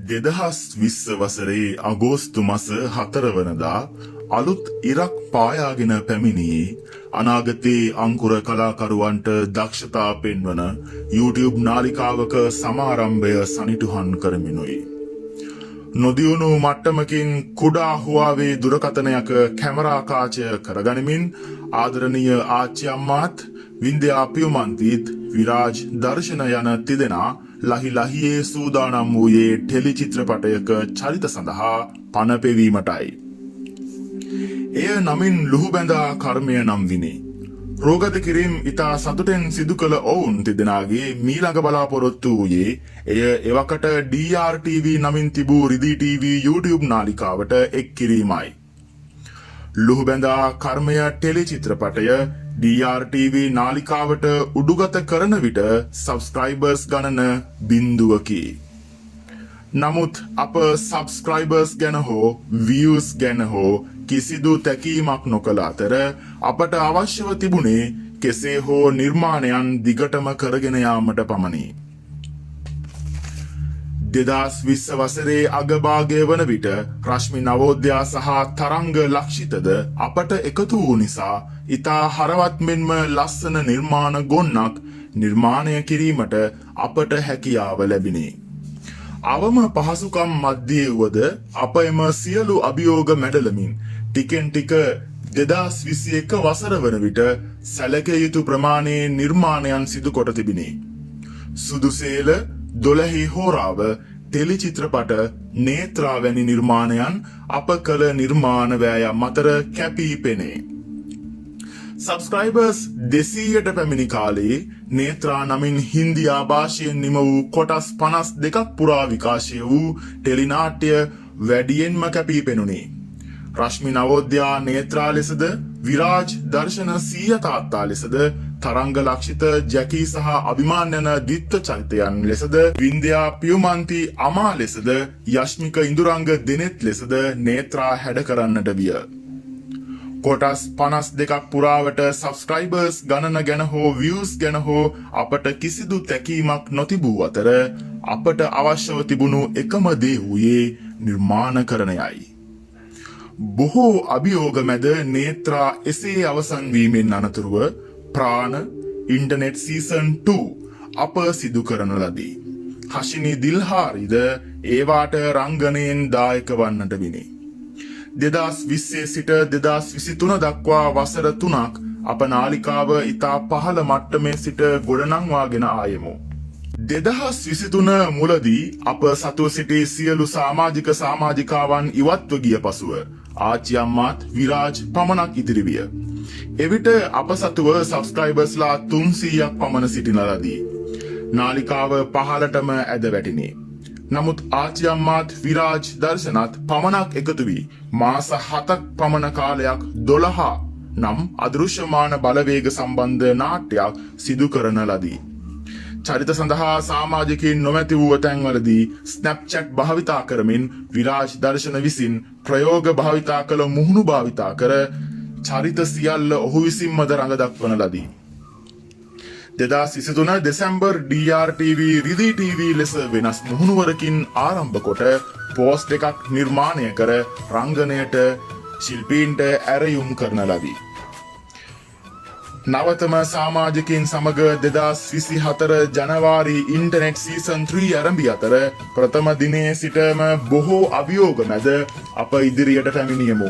2020 වසරේ අගෝස්තු මාස 4 වනදා අලුත් ඉරක් පායාගෙන පැමිණියේ අනාගතයේ අංකුර කලාකරුවන්ට දක්ෂතා පෙන්වන YouTube නාලිකාවක සමාරම්භය සනිටුහන් කරමිනුයි. නොදියුණු මට්ටමකින් කුඩා හුවාවේ දුරකථනයක කැමරා කාචය කරගනිමින් ආදරණීය ආච්චි අම්මාත් වින්ද්‍යා පියුමන්තිත් විරාජ් දර්ශන යන තිදෙනා ලහි ලහියේ සූදානම් වූයේ ටෙලි චිත්‍රපටයක චරිත සඳහා පණ පෙවීමටයි. එය නමින් ලුහුබැඳා කර්මය නම් විනේ. රෝගත කිරීම ඉතා සතුටෙන් සිදු කළ ඔවුන් තිදෙනාගේ මීළඟ බලාපොරොත්තු වූයේ එය එවකට DRTV නමින් තිබූ රිදී TV YouTube නාලිකාවට එක් කිරීමයි. ලුහුබැඳා කර්මය ටෙලි චිත්‍රපටය DRTV නාලිකාවට උඩුගත කරන විට සබ්ස්ක්‍රයිබර්ස් ගණන බිඳුවකි. නමුත් අප සබ්ස්ක්‍රයිබර්ස් ගැන හෝ views ගැන හෝ කිසිදු තැකීමක් නොකළ අතර අපට අවශ්‍යව තිබුණේ කෙසේ හෝ නිර්මාණයන් දිගටම කරගෙන යාමට පමණි. 2020 වසරේ අගභාගය වන විට රශ්මි නවෝදයා සහ තරංග ලක්ෂිතද අපට එකතු වූ නිසා ඉතා හරවත් මෙන්ම ලස්සන නිර්මාණ ගොන්නක් නිර්මාණය කිරීමට අපට හැකියාව ලැබිණි. අවම පහසුකම් මධ්‍යයේ වුවද අප එම සියලු අභියෝග මැඩලමින් ටිකෙන් ටික 2021 වසර වන විට සැලකිය යුතු ප්‍රමාණයේ නිර්මාණයන් සිදු කොට තිබිණි. සුදුසේල 12 හෝරාව ටෙලි චිත්‍රපට නේත්‍රා වැනි නිර්මාණයන් අප කළ නිර්මාණ වෑයම් අතර කැපී පෙනේ. සබ්ස්ක්‍රයිබර්ස් 200ට පැමිණි කාලයේ නේත්‍රා නමින් හින්දි ආభాෂයෙන් නිම වූ කොටස් 52ක් පුරා විකාශය වූ ටෙලි නාට්‍ය වැඩියෙන්ම කැපී පෙනුණි. රශ්මි නවෝදයා නේත්‍රා ලෙසද විරාජ් දර්ශන සීය තාත්තා ලෙසද තරංග ලක්ෂිත ජැකී සහ අභිමාන් යන ද්විත්ව චරිතයන් ලෙසද වින්ද්‍යා පියුමන්ති අමා ලෙසද යශ්මික ඉඳුරංග දෙනෙත් ලෙසද නේත්‍රා හැඩ කරන්නට විය. කොටස් 52ක් පුරාවට සබ්ස්ක්‍රයිබර්ස් ගණන ගැන හෝ views ගැන හෝ අපට කිසිදු තැකීමක් නොතිබූ අතර අපට අවශ්‍යව තිබුණු එකම දේ වූයේ නිර්මාණකරණයයි. බොහෝ අභියෝග මැද නේත්‍රා එසේ අවසන් වීමෙන් අනතුරුව ප්‍රාණ ඉන්ටර්නෙට් සීසන් 2 අප සිදු කරන ලදී. හෂිනි දිල්හාරිද ඒවාට රංගනයෙන් දායක වන්නට විනි. 2020 සිට 2023 දක්වා වසර 3ක් අප නාලිකාව ඉතා පහළ මට්ටමේ සිට ගොඩනංවාගෙන ආයෙමු. 2023 මුලදී අප සතුව සිටි සියලු සමාජිකාවන් ඉවත්ව ගිය පසුව ආච්චි අම්මාත් විරාජ් පමණක් ඉතිරි විය. එවිට අප සතුව සබ්ස්ක්‍රයිබර්ස්ලා 300ක් පමණ සිටින ලදී. නාලිකාව පහළටම ඇද වැටිනි. නමුත් ආච්චි අම්මාත් විරාජ් දර්ශනත් පමණක් එකතු වී මාස 7ක් පමණ කාලයක් 12 නම් අදෘශ්‍යමාන බලවේග සම්බන්ධ නාට්‍යයක් සිදු කරන ලදී. චරිත සඳහා සමාජිකයින් නොමැති වූ තැන්වලදී Snapchat භාවිතා කරමින් විරාජ් දර්ශන විසින් ප්‍රයෝග භාවිතා කළ මුහුණු භාවිතා කර චරිත සියල්ල ඔහු විසින්ම රඟ දක්වන ලදී. 2023 දෙසැම්බර් DRTV රිදී TV ලෙස වෙනස් මුහුණුවරකින් ආරම්භ කොට පෝස්ට් එකක් නිර්මාණය කර රංගනයට ශිල්පීන්ට ඇරයුම් කරන ලදී. නවතම සමාජිකයින් සමග 2024 ජනවාරි ඉන්ටර්නෙට් සීසන් 3 ආරම්භය අතර ප්‍රථම දිනයේ සිටම බොහෝ අභියෝග මැද අප ඉදිරියට පැමිණියෙමු.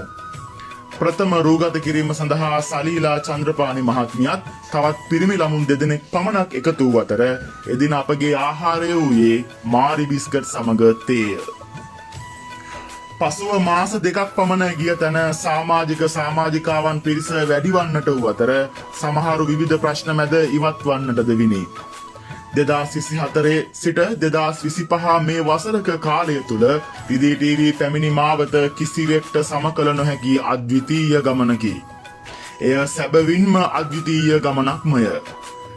ප්‍රථම රූගත කිරීම සඳහා සලීලා චන්ද්‍රපාණි මහත්මියත් තවත් පිරිමි ළමුන් දෙදෙනෙක් පමණක් එකතු වූ අතර එදින අපගේ ආහාරය වූයේ මාරි බිස්කට් සමග තේය. පසුව මාස 2ක් පමණ ගිය තැන සමාජිකාවන් පිරිස වැඩි වන්නට වූ අතර සමහරු විවිධ ප්‍රශ්න මැද ඉවත් වන්නටද විනි. 2024 සිට 2025 මේ වසරක කාලය තුල රිදී TV පැමිණි මාවත කිසිවෙක්ට සමකල නොහැකි අද්විතීය ගමනකි. එය සැබවින්ම අද්විතීය ගමනක්මය.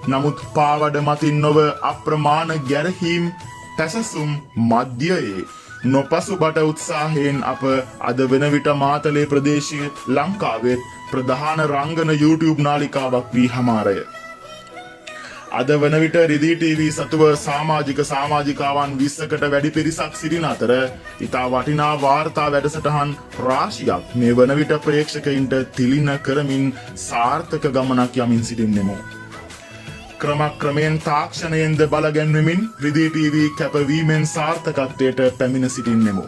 නමුත් පාවඩ මතින් නොව අප්‍රමාණ ගැරහීම් පැසසුම් මධ්‍යයේ නොපසුබට උත්සාහයෙන් අප අද වෙන විට මාතලේ ප්‍රදේශයේ ලංකාවේ ප්‍රධාන රංගන YouTube නාලිකාවක් වී හමාරය. අද වන විට රිදී ටීවී සතුව සමාජිකාවන් 20කට වැඩි පිරිසක් සිටින අතර ඉතා වටිනා වාර්තා වැඩසටහන් රාශියක් මේ වන විට ප්‍රේක්ෂකයින්ට තිලින කරමින් සාර්ථක ගමනක් යමින් සිටින්නෙමු. ක්‍රමක්‍රමයෙන් තාක්ෂණයෙන්ද බලගැන්වෙමින් රිදී ටීවී කැපවීමෙන් සාර්ථකත්වයට පැමිණ සිටින්නෙමු.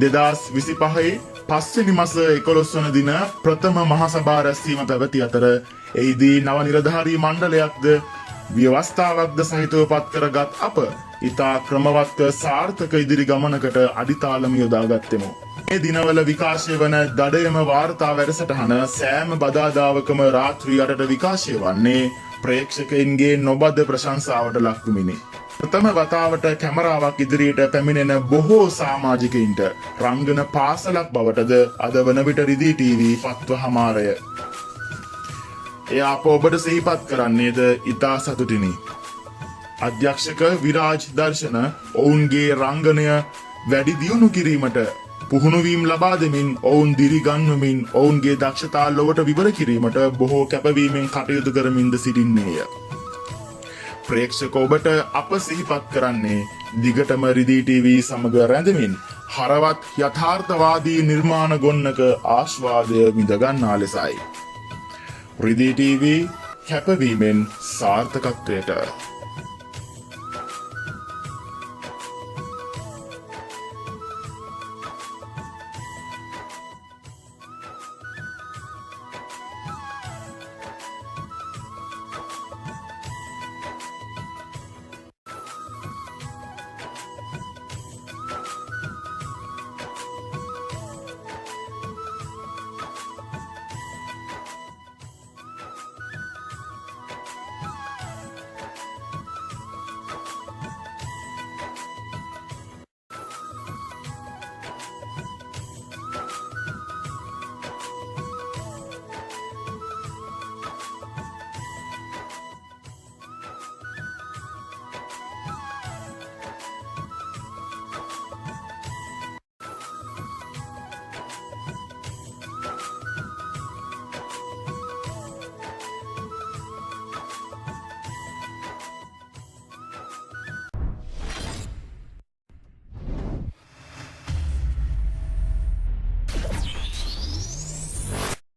2025 පස්වෙනි මාස 11 වන දින ප්‍රථම මහසභා රැස්වීම පැවති අතර එහිදී නව නිලධාරී මණ්ඩලයක්ද ව්‍යවස්ථාවක්ද සහිතව පත් කරගත් අප ඉතා ක්‍රමවත්ව සාර්ථක ඉදිරි ගමනකට අඩිතාලම යොදාගත්තෙමු. මේ දිනවල විකාශය වන දඩයම වාර්තා වැඩසටහන සෑම බදාදාවකම රාත්‍රී 8ට විකාශය වන්නේ ප්‍රේක්ෂකයින්ගේ නොබද ප්‍රශංසාවට ලක්වමිනි. ප්‍රථම වතාවට කැමරාවක් ඉදිරියට පැමිණෙන බොහෝ සමාජිකයින්ට රංගන පාසලක් බවටද අද වන විට රිදී ටීවී පත්ව හමාරය. එය අප ඔබට සිහිපත් කරන්නේද ඉතා සතුටිනි. අධ්‍යක්ෂක විරාජ් දර්ශන ඔවුන්ගේ රංගනය වැඩි දියුණු කිරීමට පුහුණුවීම් ලබා දෙමින් ඔවුන් දිරිගන්වමින් ඔවුන්ගේ දක්ෂතා ලොවට විවර කිරීමට බොහෝ කැපවීමෙන් කටයුතු කරමින්ද සිටින්නේය. ප්‍රේක්ෂක ඔබට අප සිහිපත් කරන්නේ දිගටම රිදී ටීවී සමග රැඳෙමින් හරවත් යථාර්ථවාදී නිර්මාණ ගොන්නක ආස්වාදය විඳගන්නා ලෙසයි. රිදී ටීවී කැපවීමෙන් සාර්ථකත්වයට